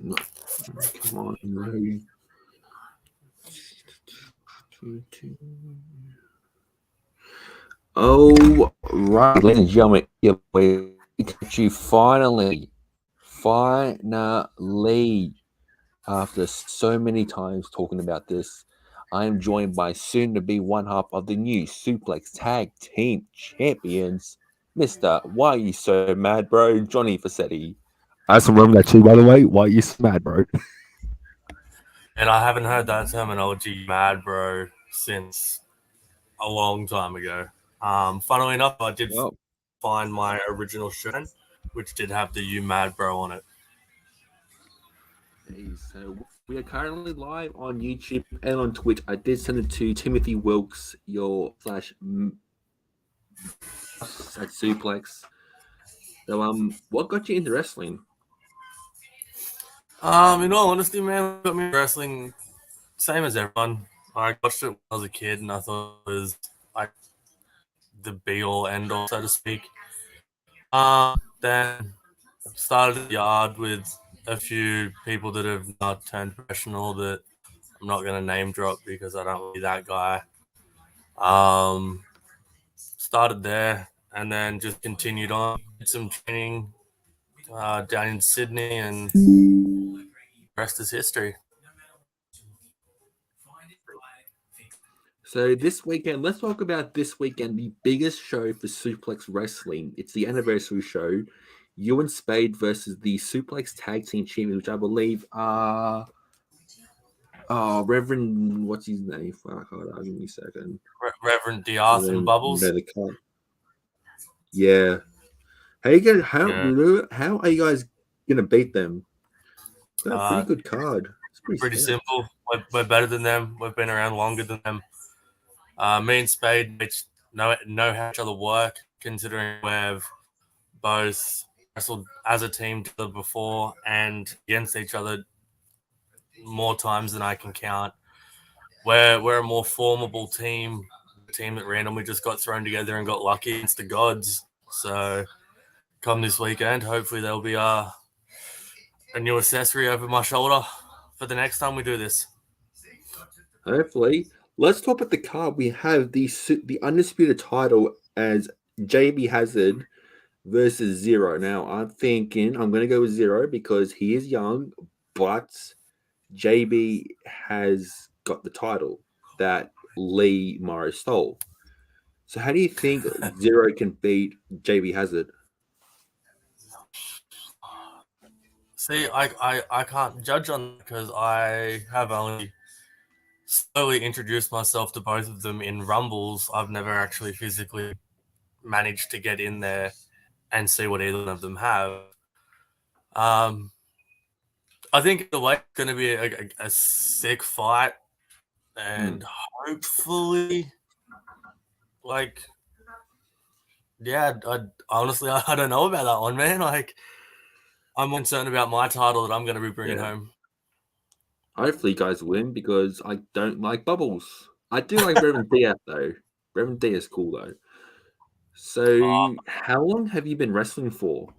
No, come on, no. Oh, right, ladies and gentlemen, we catch you finally, after so many times talking about this, I am joined by soon to be one half of the new Suplex Tag Team Champions, Mister Why You So Mad, Bro, Johnny Vercetti. That's wrong actually, by the way. Why are you so mad, bro? And I haven't heard that terminology, mad bro, since a long time ago. Funnily enough, I did Well, find my original shirt, which did have the "You Mad Bro" on it. hey, so we are currently live on YouTube and on Twitch. I did send it to Timothy Wilkes, your slash at Suplex. So, what got you into wrestling? In all honesty, man, what got me wrestling, same as everyone. I watched it when I was a kid, and I thought it was like the be all end all, so to speak. Then started at the yard with a few people that have not turned professional that I'm not going to name drop because I don't want to be that guy. Started there and then just continued on. Did some training down in Sydney, and the rest is history. So this weekend, let's talk about this weekend, the biggest show for Suplex Wrestling. It's the anniversary show. You and Spade versus the Suplex Tag Team Champions, which I believe are Reverend, what's his name? Fuck, hold on, give me a second. Reverend Diath and Bubbles. The card. Yeah. How you gonna Yeah. how are you guys gonna beat them? Got a pretty Uh, good card. It's Pretty pretty stout. simple. We're better than them. We've been around longer than them. Me and Spade know how each other work, considering we've both wrestled as a team together before and against each other more times than I can count. We're a more formable team, a team that randomly just got thrown together and got lucky against the gods. So come this weekend, hopefully there'll be a new accessory over my shoulder for the next time we do this. Hopefully. Let's talk about the card. We have the undisputed title as JB Hazard versus Zero. Now, I'm thinking I'm going to go with Zero because he is young, but JB has got the title that Lee Morrow stole. So, how do you think Zero can beat JB Hazard? See, I can't judge on that because I have only slowly introduced myself to both of them in rumbles. I've never actually physically managed to get in there and see what either of them have. Um, I think the way it's going to be a sick fight, and hopefully, like, yeah, honestly, I don't know about that one, man. Like, I'm concerned about my title that I'm going to be bringing home. Hopefully, you guys win because I don't like bubbles. I do like Reverend Diaz though. Reverend Diaz is cool though. So, how long have you been wrestling for?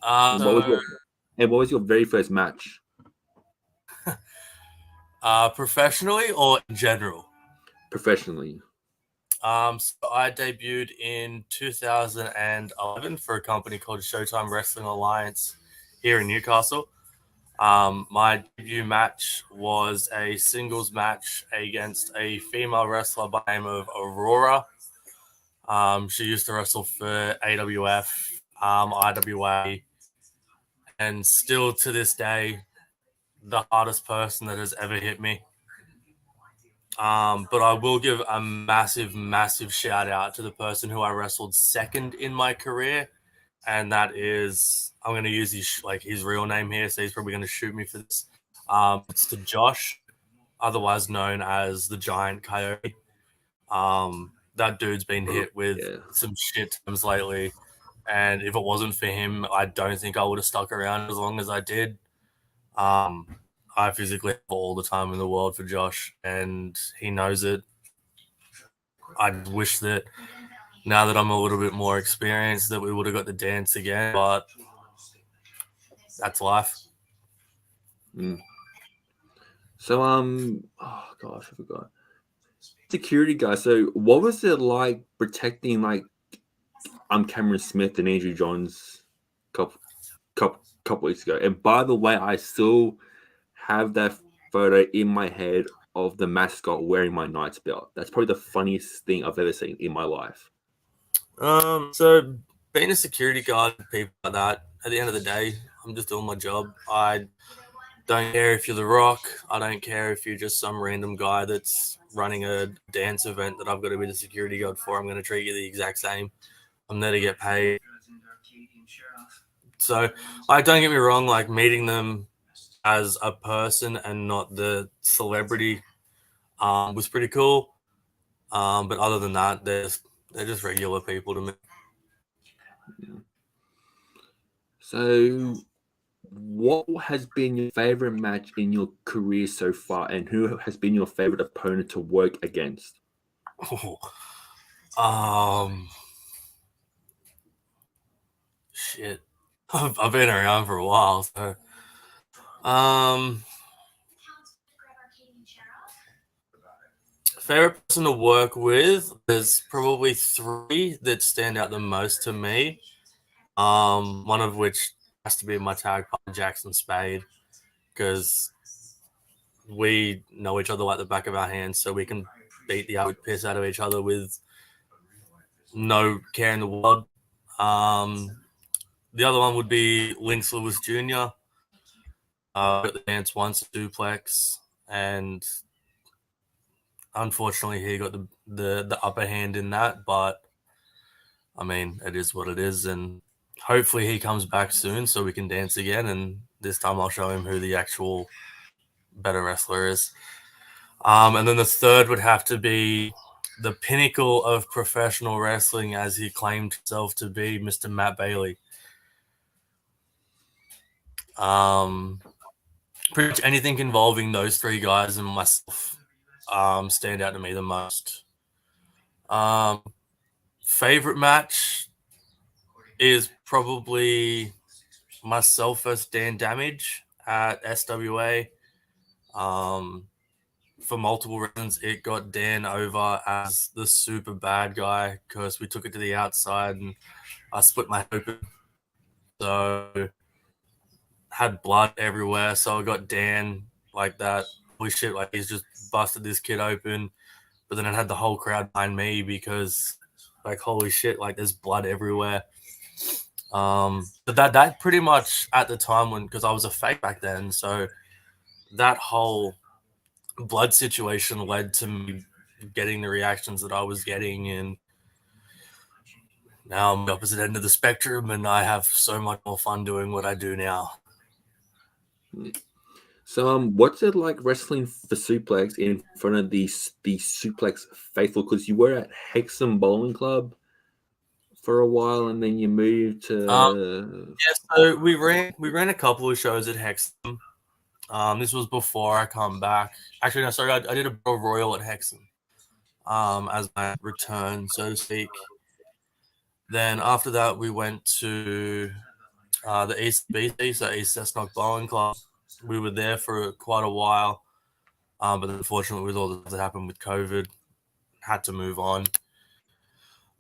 And what was So, your very first match? professionally or in general? Professionally. So I debuted in 2011 for a company called Showtime Wrestling Alliance here in Newcastle. My debut match was a singles match against a female wrestler by the name of Aurora. She used to wrestle for AWF, IWA, and still to this day, the hardest person that has ever hit me. But I will give a massive shout out to the person who I wrestled second in my career, and that is, I'm going to use his real name here, so he's probably going to shoot me for this. It's to Josh, otherwise known as the Giant Coyote. That dude's been hit with some shit times lately, and if it wasn't for him, I don't think I would have stuck around as long as I did. I physically have all the time in the world for Josh, and he knows it. I wish that now that I'm a little bit more experienced that we would have got the dance again, but that's life. Mm. So oh gosh, I forgot. Security guy. So what was it like protecting Cameron Smith and Andrew Johns couple weeks ago? And by the way, I still have that photo in my head of the mascot wearing my Knights belt. That's probably the funniest thing I've ever seen in my life. So being a security guard, people like that, at the end of the day, I'm just doing my job. I don't care if you're The Rock. I don't care if you're just some random guy that's running a dance event that I've got to be the security guard for. I'm going to treat you the exact same. I'm there to get paid. So, don't get me wrong, meeting them as a person and not the celebrity was pretty cool. But other than that, they're just regular people to me. So, what has been your favorite match in your career so far, and who has been your favorite opponent to work against? Shit. I've been around for a while, so favorite person to work with, there's probably 3 that stand out the most to me. One of which has to be my tag partner, Jackson Spade, because we know each other like the back of our hands, so we can beat the piss out of each other with no care in the world. The other one would be Lynx Lewis Jr. Got the dance once, duplex, and unfortunately he got the upper hand in that. But I mean, it is what it is, and hopefully he comes back soon so we can dance again. And this time I'll show him who the actual better wrestler is. And then the third would have to be the pinnacle of professional wrestling, as he claimed himself to be, Mr. Matt Bailey. Pretty much anything involving those 3 guys and myself stand out to me the most. Favorite match is probably myself versus Dan Damage at SWA. For multiple reasons, it got Dan over as the super bad guy because we took it to the outside and I split my open. So had blood everywhere. So I got Dan like that. Holy shit, he's just busted this kid open. But then it had the whole crowd behind me because holy shit, there's blood everywhere. But that pretty much at the time because I was a fake back then, so that whole blood situation led to me getting the reactions that I was getting, and now I'm the opposite end of the spectrum, and I have so much more fun doing what I do now. So, what's it like wrestling for Suplex in front of the Suplex faithful? Because you were at Hexham Bowling Club for a while, and then you moved to. So we ran a couple of shows at Hexham. This was before I come back. Actually, no, sorry, I did a Battle Royal at Hexham as my return, so to speak. Then after that, we went to the East BC, so East Cessnock Bowling Club. We were there for quite a while, but unfortunately, with all that happened with COVID, had to move on.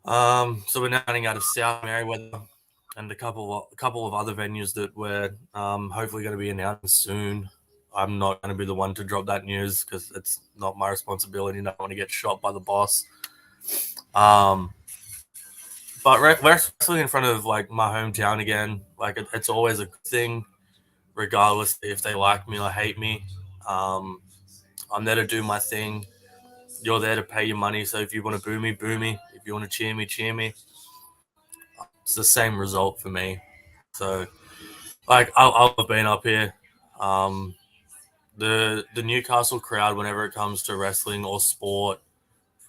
So we're now running out of South Merriweather and a couple of other venues that we're hopefully going to be announced soon. I'm not going to be the one to drop that news because it's not my responsibility. I don't want to get shot by the boss. But wrestling in front of my hometown again, it's always a good thing, regardless if they like me or hate me. I'm there to do my thing. You're there to pay your money. So if you want to boo me, boo me. If you want to cheer me, cheer me. It's the same result for me. So, I've been up here. The Newcastle crowd, whenever it comes to wrestling or sport,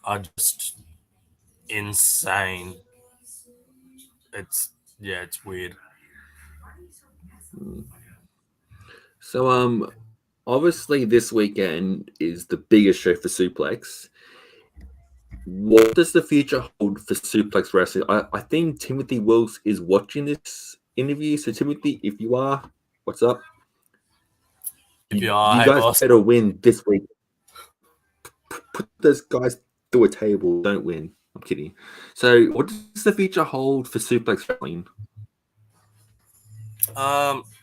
are just insane. It's weird. So, obviously, this weekend is the biggest show for Suplex. What does the future hold for Suplex Wrestling? I think Timothy Wills is watching this interview. So, Timothy, if you are, what's up? You Hey, guys boss. better win this week. Put those guys through a table. Don't win. I'm kidding. So, what does the future hold for Suplex Wrestling?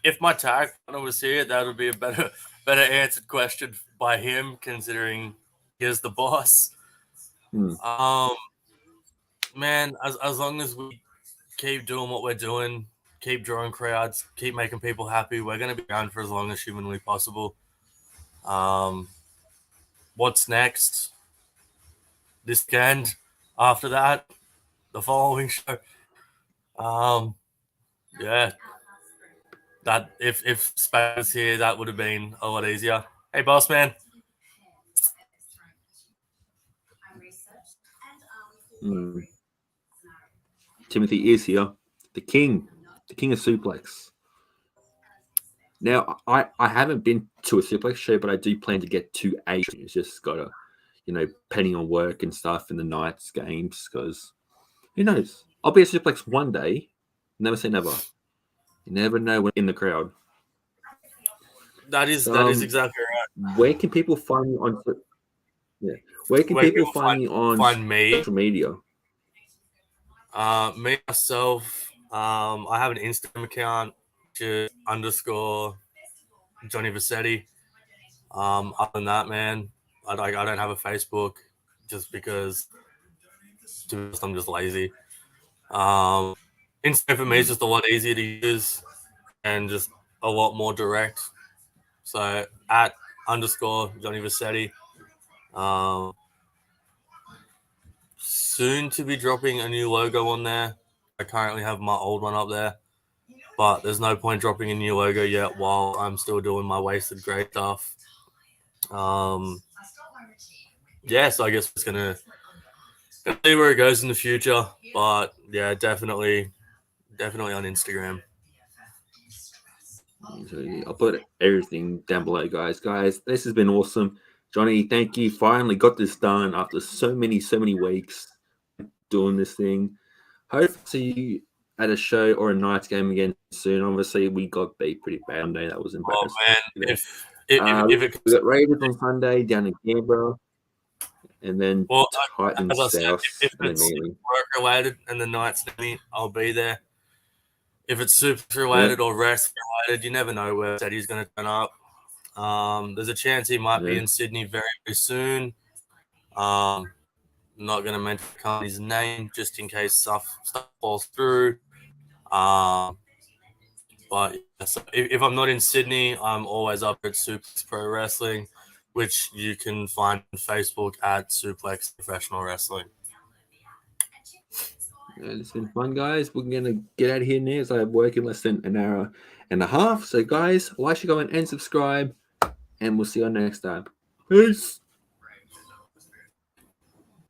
If my tag partner was here, that would be a better answered question by him, considering he is the boss. Man, as long as we keep doing what we're doing, keep drawing crowds, keep making people happy, we're going to be around for as long as humanly possible. What's next? This weekend. After that, the following show. Yeah. That if Space was here, that would have been a lot easier. Hey, boss man. Timothy is here, the king of suplex. Now, I haven't been to a suplex show, but I do plan to get to a show. It's just gotta, depending on work and stuff and the nights games, because who knows? I'll be a suplex one day. Never say never. You never know when in the crowd. That is exactly right. Where can people find you on? Yeah, where can people find you on social media? Me myself, I have an Instagram account, which is _ Johnny Vercetti. Other than that, man, I don't have a Facebook, just because to be honest, I'm just lazy. Instagram for me is just a lot easier to use and just a lot more direct. So at _ Johnny Vercetti. Soon to be dropping a new logo on there. I currently have my old one up there, but there's no point dropping a new logo yet while I'm still doing my wasted grey stuff. Yeah, so I guess it's gonna see where it goes in the future, but yeah, definitely on Instagram. So I'll put everything down below, guys. Guys, this has been awesome. Johnny, thank you. Finally got this done after so many weeks doing this thing. Hope to see you at a show or a night's game again soon. Obviously, we got beat pretty bad on day. That was embarrassing. Oh man, if we got Raiders on Sunday down in Canberra, and then Titans South. If it's work related and the night's me, I'll be there. If it's super related or rest related, you never know where Eddie's going to turn up. There's a chance he might be in Sydney very, very soon. I'm not going to mention the company's name just in case stuff falls through. But yeah, so if I'm not in Sydney, I'm always up at Suplex Pro Wrestling, which you can find on Facebook at Suplex Professional Wrestling. It's been fun, guys. We're going to get out of here now. So I have work in less than an hour and a half. So, guys, like, share, comment, and subscribe. And we'll see you next time. Peace.